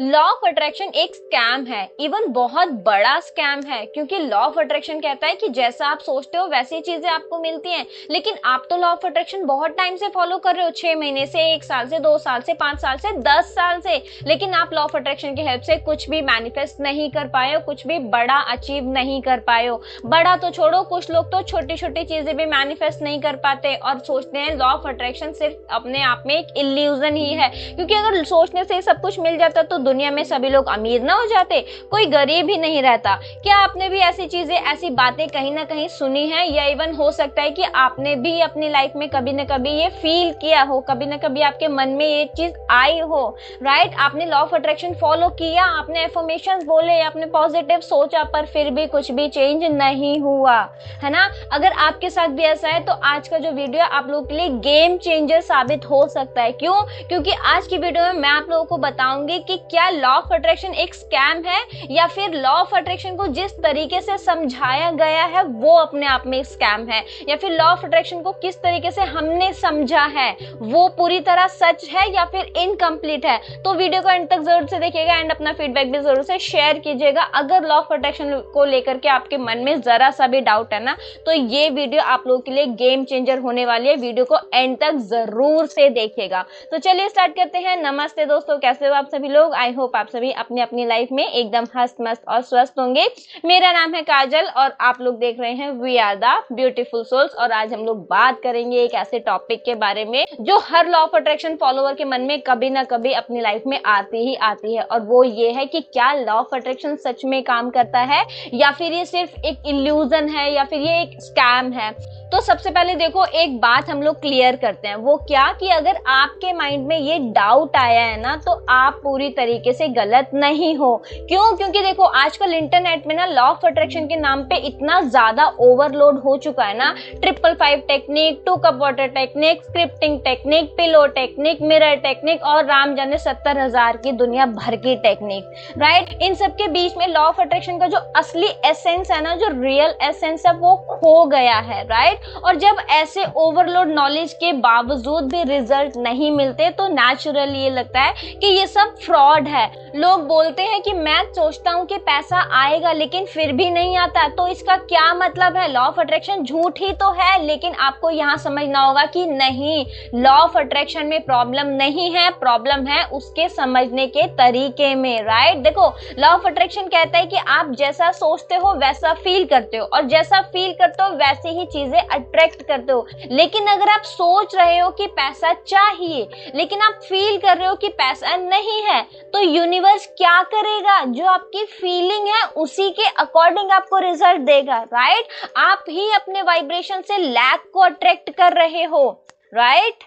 Law of attraction एक scam है, even बहुत बड़ा स्कैम है, क्योंकि लॉ ऑफ अट्रैक्शन कहता है कि जैसा आप सोचते हो वैसी चीजें आपको मिलती हैं। लेकिन आप तो लॉ ऑफ अट्रैक्शन बहुत टाइम से फॉलो कर रहे हो, 6 महीने से, 1 साल से, 2 साल से, 5 साल से, 10 साल से, लेकिन आप लॉ ऑफ अट्रैक्शन की हेल्प से कुछ भी मैनिफेस्ट नहीं कर पाए हो, कुछ भी बड़ा अचीव नहीं कर पाए हो। बड़ा तो छोड़ो, कुछ लोग तो छोटी छोटी चीजें भी मैनिफेस्ट नहीं कर पाते और सोचते हैं लॉ ऑफ अट्रैक्शन सिर्फ अपने आप में एक इल्यूजन ही है, क्योंकि अगर सोचने से सब कुछ मिल जाता तो दुनिया में सभी लोग अमीर ना हो जाते, कोई गरीब ही नहीं रहता। क्या आपने भी ऐसी चीजें, ऐसी बातें कहीं ना कहीं सुनी है, या इवन हो सकता है कि आपने भी अपनी लाइफ में कभी ना कभी ये फील किया हो, कभी ना कभी आपके मन में ये चीज आई हो, राइट? आपने लॉ ऑफ अट्रैक्शन फॉलो किया, आपने एफर्मेशंस बोले, आपने पॉजिटिव सोचा, पर फिर भी कुछ भी चेंज नहीं हुआ, है ना? अगर आपके साथ भी ऐसा है तो आज का जो वीडियो आप लोगों के लिए गेम चेंजर साबित हो सकता है। क्यों? क्योंकि आज की वीडियो में मैं आप लोगों को बताऊंगी कि क्या लॉ ऑफ अट्रैक्शन एक स्कैम है, या फिर लॉ ऑफ अट्रैक्शन को जिस तरीके से समझाया गया है वो अपने आप में एक स्कैम है, या फिर लॉ ऑफ अट्रैक्शन को किस तरीके से हमने समझा है वो पूरी तरह सच है या फिर इनकम्प्लीट है। तो वीडियो को एंड तक जरूर से देखिएगा एंड अपना फीडबैक भी जरूर से शेयर कीजिएगा। अगर लॉ ऑफ अट्रैक्शन को लेकर के आपके मन में जरा सा भी डाउट है ना, तो ये वीडियो आप लोगों के लिए गेम चेंजर होने वाली है। वीडियो को एंड तक जरूर से देखिएगा। तो चलिए स्टार्ट करते हैं। नमस्ते दोस्तों, कैसे हो आप सभी लोग? आई होप आप सभी अपनी अपनी लाइफ में एकदम हंस मस्त और स्वस्थ होंगे। मेरा नाम है काजल और आप लोग देख रहे हैं we are the beautiful souls. और आज हम लोग बात करेंगे एक ऐसे टॉपिक के बारे में जो हर लॉ ऑफ अट्रैक्शन फॉलोवर के मन में कभी ना कभी अपनी लाइफ में आती है, और वो ये है कि क्या लॉ ऑफ अट्रैक्शन सच में काम करता है, या फिर ये सिर्फ एक इल्यूजन है, या फिर ये एक स्कैम है। तो सबसे पहले देखो, एक बात हम लोग क्लियर करते हैं। वो क्या कि अगर आपके माइंड में ये डाउट आया है ना, तो आप पूरी तरीके से गलत नहीं हो। क्यों? क्योंकि देखो आजकल इंटरनेट में ना लॉ ऑफ अट्रैक्शन के नाम पे इतना ज्यादा ओवरलोड हो चुका है ना। 555 technique, 2 cup water technique, scripting technique, pillow technique, mirror technique और राम जाने 70,000 की दुनिया भर की टेक्निक, राइट? इन सब के बीच में लॉ ऑफ अट्रैक्शन का जो असली एसेंस है ना, जो रियल एसेंस है, वो खो गया है, राइट? और जब ऐसे ओवरलोड नॉलेज के बावजूद भी रिजल्ट नहीं मिलते, तो नेचुरली ये लगता है कि ये सब फ्रॉड है। लोग बोलते हैं कि मैं सोचता हूं कि पैसा आएगा लेकिन फिर भी नहीं आता, तो इसका क्या मतलब है? लॉ ऑफ अट्रैक्शन झूठ ही तो है। लेकिन आपको यहां समझना होगा कि नहीं, लॉ ऑफ अट्रैक्शन में प्रॉब्लम नहीं है, प्रॉब्लम है उसके समझने के तरीके में, राइट? देखो, लॉ ऑफ अट्रैक्शन कहता है कि आप जैसा सोचते हो वैसा फील करते हो, और जैसा फील करते हो वैसी ही चीजें अट्रैक्ट करते हो। लेकिन अगर आप सोच रहे हो कि पैसा चाहिए लेकिन आप फील कर रहे हो कि पैसा नहीं है, तो यूनिवर्स क्या करेगा? जो आपकी फीलिंग है उसी के अकॉर्डिंग आपको रिजल्ट देगा, राइट? आप ही अपने वाइब्रेशन से लैक को अट्रैक्ट कर रहे हो, राइट?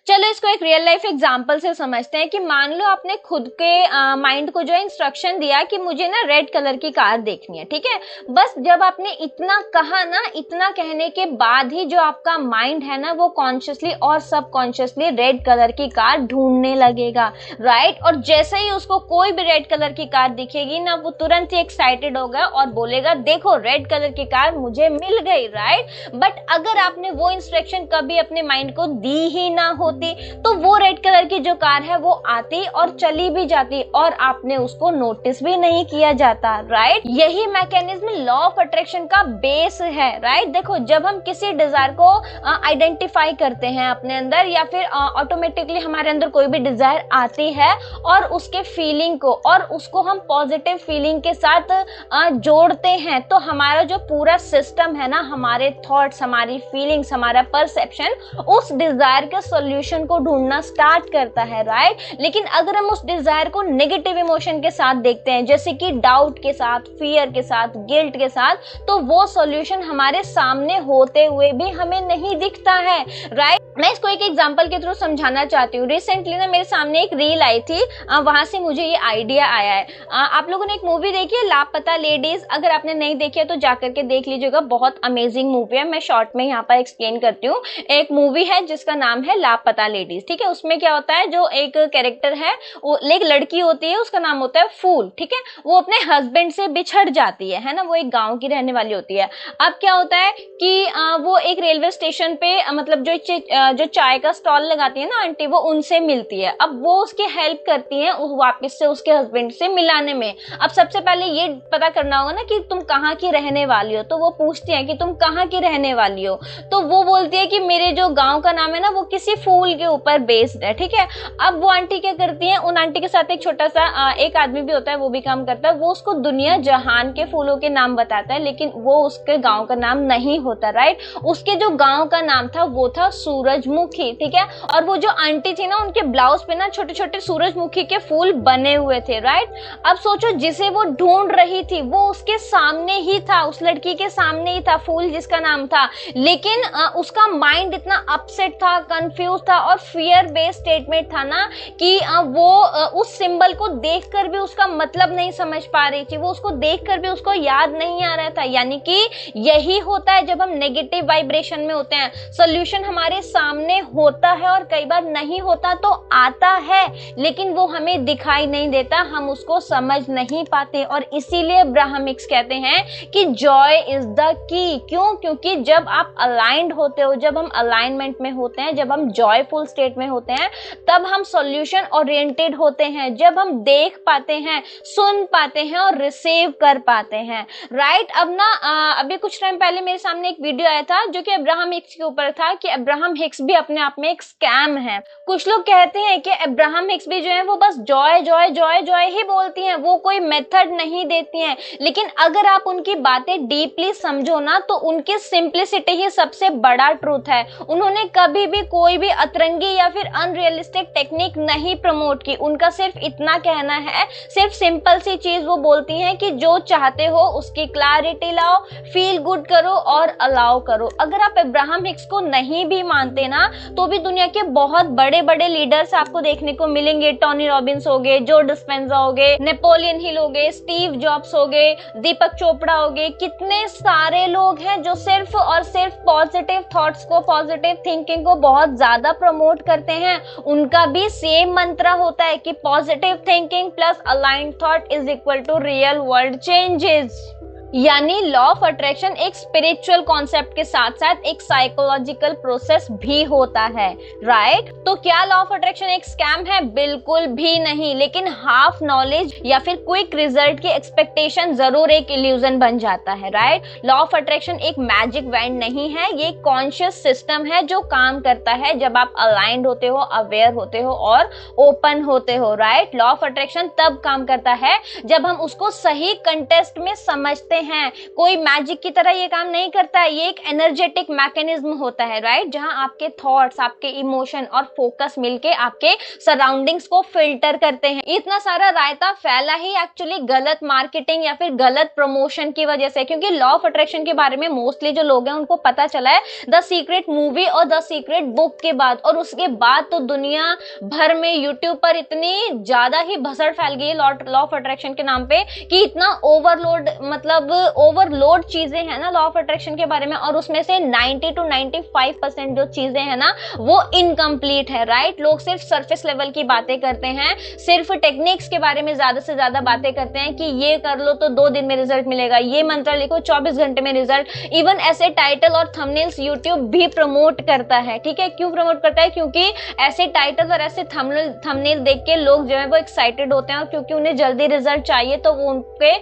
चलो इसको एक रियल लाइफ एग्जांपल से समझते हैं कि मान लो आपने खुद के माइंड को जो इंस्ट्रक्शन दिया कि मुझे ना रेड कलर की कार देखनी है, ठीक है? बस जब आपने इतना कहा ना, इतना कहने के बाद ही जो आपका माइंड है ना, वो कॉन्शियसली और सबकॉन्शियसली रेड कलर की कार ढूंढने लगेगा, राइट? और जैसे ही उसको कोई भी रेड कलर की कार दिखेगी ना, वो तुरंत ही एक्साइटेड होगा और बोलेगा देखो रेड कलर की कार मुझे मिल गई, राइट? बट अगर आपने वो इंस्ट्रक्शन कभी अपने माइंड को दी ही ना हो, तो वो रेड कलर की जो कार है वो आती और चली भी जाती और आपने उसको नोटिस भी नहीं किया जाता, राइट? यही मैकेनिज्म लॉ ऑफ अट्रैक्शन का बेस है, राइट? देखो, जब हम किसी डिजायर को आइडेंटिफाई करते हैं अपने अंदर, या फिर ऑटोमेटिकली हमारे अंदर कोई भी डिजायर आती है और उसके फीलिंग को और उसको हम पॉजिटिव फीलिंग के साथ जोड़ते हैं, तो हमारा जो पूरा सिस्टम है ना, हमारे थॉट्स, हमारी फीलिंग्स, हमारा परसेप्शन उस डिजायर के सोल्यूशन को ढूंढना स्टार्ट करता है, राइट? लेकिन अगर हम उस डिजायर को नेगेटिव इमोशन के साथ देखते हैं, जैसे कि डाउट के साथ, फियर के साथ, गिल्ट के साथ, तो वो सॉल्यूशन हमारे सामने होते हुए भी हमें नहीं दिखता है, राइट? मैं इसको एक एग्जांपल के थ्रू समझाना चाहती हूँ। रिसेंटली ना मेरे सामने एक रील आई थी, वहां से मुझे ये आइडिया आया है। आप लोगों ने एक मूवी देखी है लापता लेडीज? अगर आपने नहीं देखी है तो जाकर के देख लीजिएगा, बहुत अमेजिंग मूवी है। मैं शॉर्ट में यहाँ पर एक्सप्लेन करती हूँ। एक मूवी है जिसका नाम है लापता पता लेडीज, ठीक है। उसमें क्या होता है, जो एक कैरेक्टर है वो एक लड़की होती है, उसका नाम होता है फूल, ठीक है। वो अपने हस्बैंड से बिछड़ जाती है ना, वो एक गांव की रहने वाली होती है। अब क्या होता है कि वो एक रेलवे स्टेशन पे मतलब जो चाय का स्टॉल लगाती है ना आंटी, वो उनसे मिलती है। अब वो उसकी हेल्प करती है वापस से उसके हस्बैंड से मिलाने में। अब सबसे पहले ये पता करना होगा ना कि तुम कहाँ की रहने वाली हो, तो वो पूछती है कि तुम कहाँ की रहने वाली हो, तो वो बोलती है कि मेरे जो गांव का नाम है ना वो किसी फूल के ऊपर बेस्ड है, ठीक है। अब वो आंटी क्या करती है, उन आंटी के साथ एक छोटा सा एक आदमी भी होता है, वो भी काम करता है। वो उसको दुनिया जहान के फूलों के नाम बताता है, लेकिन वो उसके गांव का नाम नहीं होता, राइट। उसके जो गांव का नाम था वो था सूरजमुखी, ठीक है। और वो जो आंटी थी ना, उनके ब्लाउज पे ना छोटे छोटे सूरजमुखी के फूल बने हुए थे, राइट। अब सोचो, जिसे वो ढूंढ रही थी वो उसके सामने ही था, उस लड़की के सामने ही था, फूल जिसका नाम था। लेकिन उसका माइंड इतना अपसेट था, कंफ्यूज था और फियर बेस्ड स्टेटमेंट था ना कि वो उस सिंबल को देखकर भी उसका मतलब नहीं समझ पा रही थी, वो उसको देखकर भी उसको याद नहीं आ रहा था। यानी कि यही होता है जब हम नेगेटिव वाइब्रेशन में होते हैं, सोल्यूशन हमारे सामने होता है और कई बार नहीं होता तो आता है, लेकिन वो हमें दिखाई नहीं देता, हम उसको समझ नहीं पाते। और इसीलिए ब्राह्मिक्स कहते हैं कि जॉय इज द की। क्यों? क्योंकि जब आप अलाइंड होते हो, जब हम अलाइनमेंट में होते हैं, जब हम जॉयफुल स्टेट में होते हैं, तब हम सॉल्यूशन ओरिएंटेड होते हैं, जब हम देख पाते हैं, सुन पाते हैं और रिसीव कर पाते हैं, राइट। अब ना अभी कुछ टाइम पहले मेरे सामने एक वीडियो आया था जो कि अब्राहम हिक्स के ऊपर था कि अब्राहम हिक्स भी अपने आप में एक स्कैम है। कुछ लोग कहते हैं कि अब्राहम हिक्स भी जो है वो बस Joy Joy Joy joy he बोलती हैं, वो कोई मेथड नहीं देती हैं। लेकिन अगर आप उनकी बातें डीपली समझो ना, तो उनकी सिंप्लिसिटी ही सबसे बड़ा ट्रूथ है। उन्होंने कभी भी कोई भी अतरंगी या फिर अनरियलिस्टिक टेक्निक नहीं प्रमोट की। उनका सिर्फ इतना कहना है, सिर्फ सिंपल सी चीज वो बोलती हैं कि जो चाहते हो उसकी क्लैरिटी लाओ, फील गुड करो और अलाउ करो। अगर आप अब्राहम हिक्स को नहीं भी मानते ना, तो भी दुनिया के बहुत बड़े बड़े लीडर्स आपको देखने को मिलेंगे। टोनी रॉबिन्स हो गए, जो डिस्पेंजा हो गए, नेपोलियन हिल हो गए, स्टीव जॉब्स हो गए, दीपक चोपड़ा हो गए, कितने सारे लोग हैं जो सिर्फ और सिर्फ पॉजिटिव थॉट्स को, पॉजिटिव थिंकिंग को बहुत ज्यादा प्रमोट करते हैं। उनका भी सेम मंत्र होता है कि positive thinking plus aligned thought is equal to real world changes. यानी लॉ ऑफ अट्रैक्शन एक स्पिरिचुअल कॉन्सेप्ट के साथ साथ एक साइकोलॉजिकल प्रोसेस भी होता है, राइट। तो क्या लॉ ऑफ अट्रैक्शन एक स्कैम है? बिल्कुल भी नहीं, लेकिन हाफ नॉलेज या फिर क्विक रिजल्ट की एक्सपेक्टेशन जरूर एक इल्यूजन बन जाता है, राइट। लॉ ऑफ अट्रैक्शन एक मैजिक वैंड नहीं है, ये कॉन्शियस सिस्टम है जो काम करता है जब आप अलाइंड होते हो, अवेयर होते हो और ओपन होते हो, राइट। लॉ ऑफ अट्रैक्शन तब काम करता है जब हम उसको सही कंटेक्स्ट में समझते हैं। कोई मैजिक की तरह ये काम नहीं करता है, ये एक एनर्जेटिक मैकेनिज्म होता है, राइट, जहां आपके थॉट्स, आपके इमोशन और फोकस मिलके आपके सराउंडिंग्स को फिल्टर करते हैं। इतना सारा रायता फैला ही एक्चुअली गलत मार्केटिंग या फिर गलत प्रमोशन की वजह से, क्योंकि लॉ ऑफ अट्रैक्शन के बारे में मोस्टली जो लोग हैं उनको पता चला है द सीक्रेट मूवी और द सीक्रेट बुक के बाद, और उसके बाद तो दुनिया भर में यूट्यूब पर इतनी ज्यादा ही भसड़ फैल गई लॉ ऑफ अट्रैक्शन के नाम पे कि इतना ओवरलोड, मतलब ओवरलोड चीजें हैं ना लॉ ऑफ अट्रैक्शन के बारे में, और उसमें से 90 to 95% जो चीजें हैं ना वो इनकम्प्लीट है, राइट। लोग सिर्फ सरफेस लेवल की बातें करते हैं, सिर्फ टेक्निक्स के बारे में ज्यादा से ज्यादा बातें करते हैं कि ये कर लो तो 2 दिन में रिजल्ट मिलेगा, ये मंत्र लिखो 24 घंटे में रिजल्ट। इवन ऐसे टाइटल और थंबनेल्स यूट्यूब भी प्रमोट करता है, ठीक है। क्यों प्रमोट करता है? क्योंकि ऐसे टाइटल और ऐसे थंबनेल देख के लोग जो है वो एक्साइटेड होते हैं, और क्योंकि उन्हें जल्दी रिजल्ट चाहिए तो वो उनके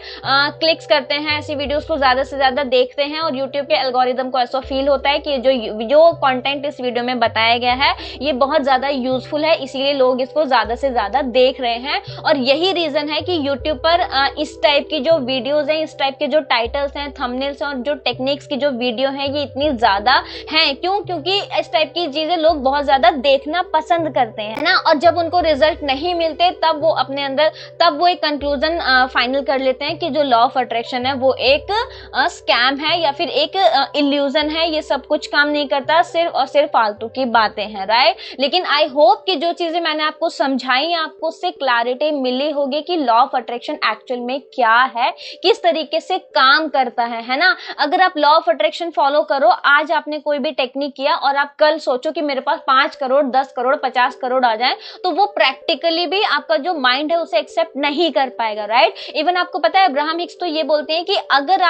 क्लिक्स करते हैं, ऐसी वीडियोस को ज्यादा से ज्यादा देखते हैं, और यूट्यूब के एल्गोरिदम को ऐसा फील होता है कि जो कंटेंट इस वीडियो में बताया गया है ये बहुत ज्यादा यूजफुल है, इसीलिए लोग इसको ज्यादा से ज्यादा देख रहे हैं। और यही रीजन है कि यूट्यूब पर इस टाइप की जो वीडियोस हैं, इस टाइप के जो टाइटल्स हैं, थंबनेल्स और जो टेक्निक्स की जो वीडियो है ये इतनी ज्यादा हैं। क्यों? क्योंकि इस टाइप की चीजें लोग बहुत ज्यादा देखना पसंद करते हैं ना, और जब उनको रिजल्ट नहीं मिलते तब वो अपने अंदर, तब वो एक कंक्लूजन फाइनल कर लेते हैं कि जो लॉ ऑफ अट्रैक्शन है वो एक स्कैम है या फिर एक इल्यूजन है, ये सब कुछ काम नहीं करता, सिर्फ और सिर्फ फालतू की बातें हैं, राइट। लेकिन आई होप कि जो चीजें मैंने आपको समझाई, आपको उससे क्लैरिटी मिली होगी कि लॉ ऑफ अट्रैक्शन एक्चुअल में क्या है, किस तरीके से काम करता है ना। अगर आप लॉ ऑफ अट्रैक्शन फॉलो करो, आज आपने कोई भी टेक्निक किया और आप कल सोचो कि मेरे पास 5 करोड़ 10 करोड़ 50 करोड़ आ जाए, तो वो प्रैक्टिकली भी आपका जो माइंड है उसे एक्सेप्ट नहीं कर पाएगा, राइट। इवन आपको पता है अब्राहम हिक्स तो ये बोलते हैं कि अगर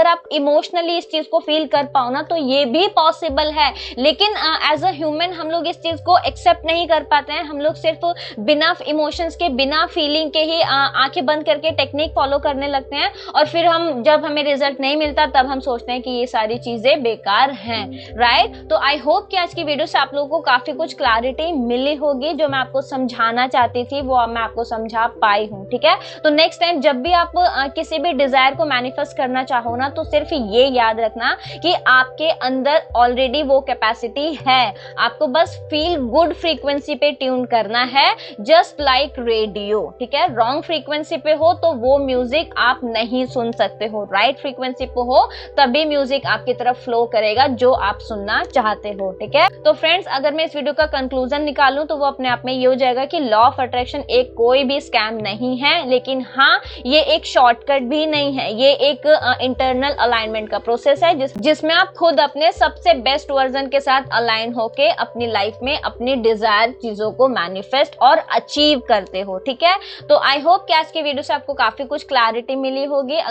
आप इमोशनली इस चीज को फील कर पाओ ना, तो ये भी पॉसिबल है। लेकिन एज अ ह्यूमन हम लोग इस चीज को एक्सेप्ट नहीं कर पाते हैं। हम लोग सिर्फ बिना इमोशंस के, बिना फीलिंग के ही आंखें बंद करके टेक्निक फॉलो करने लगते हैं, और फिर जब हमें रिजल्ट नहीं मिलता तब हम सोचते हैं कि ये सारी चीजें बेकार हैं, राइट। तो आई होप कि आज की वीडियो से आप लोगों को काफी कुछ क्लैरिटी मिली होगी। जो मैं आपको समझाना चाहती थी वो मैं आपको समझा पाई हूँ, ठीक है। तो नेक्स्ट टाइम जब भी आप किसी भी डिजायर को मैनिफेस्ट करना चाहो ना, तो सिर्फ ये याद रखना कि आपके अंदर ऑलरेडी वो कैपेसिटी है। आपको बस फील गुड फ्रीक्वेंसी पे ट्यून करना है, जस्ट लाइक रेडियो, ठीक है। रॉन्ग फ्रीक्वेंसी पे हो तो वो म्यूजिक आप नहीं सुन सकते हो, राइट फ्रीक्वेंसी पे हो तभी म्यूजिक आपकी तरफ फ्लो करेगा जो आप सुनना चाहते हो, ठीक है। तो फ्रेंड्स, अगर मैं इस वीडियो का कंक्लूजन निकालूं तो वो अपने आप में ये हो जाएगा कि लॉ ऑफ अट्रैक्शन एक कोई भी स्कैम नहीं है, लेकिन हाँ ये एक शॉर्टकट भी नहीं है। ये एक इंटरनल अलाइनमेंट का प्रोसेस है जिसमें आप खुद अपने सबसे बेस्ट वर्जन के साथ अलाइन होके अपनी लाइफ में अपनी डिजायर चीजों को मैनिफेस्ट और अचीव करते हो, ठीक है। तो आई होप कि आज की वीडियो से आपको काफी कुछ क्लैरिटी मिली होगी।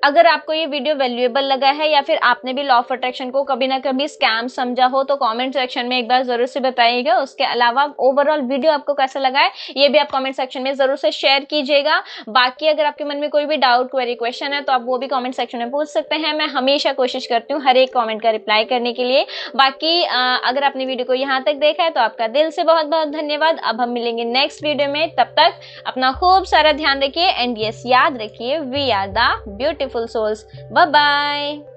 अगर आपको ये वीडियो वैल्यूएबल लगा है या फिर आपने भी लॉ ऑफ अट्रैक्शन को कभी ना कभी स्कैम समझा हो, तो कमेंट सेक्शन में एक बार जरूर से बताइएगा। उसके अलावा ओवरऑल वीडियो आपको कैसा लगा है ये भी आप कमेंट सेक्शन में जरूर से शेयर कीजिएगा। बाकी अगर आपके मन में कोई भी डाउट, क्वेरी, क्वेश्चन है तो आप वो भी कमेंट सेक्शन में पूछ सकते हैं। मैं हमेशा कोशिश करती हूँ हर एक कॉमेंट का रिप्लाई करने के लिए। बाकी अगर आपने वीडियो को यहाँ तक देखा है तो आपका दिल से बहुत बहुत धन्यवाद। अब हम मिलेंगे नेक्स्ट वीडियो में, तब तक अपना खूब सारा ध्यान रखिए एंड यस याद रखिए, we are the beautiful souls. Bye bye.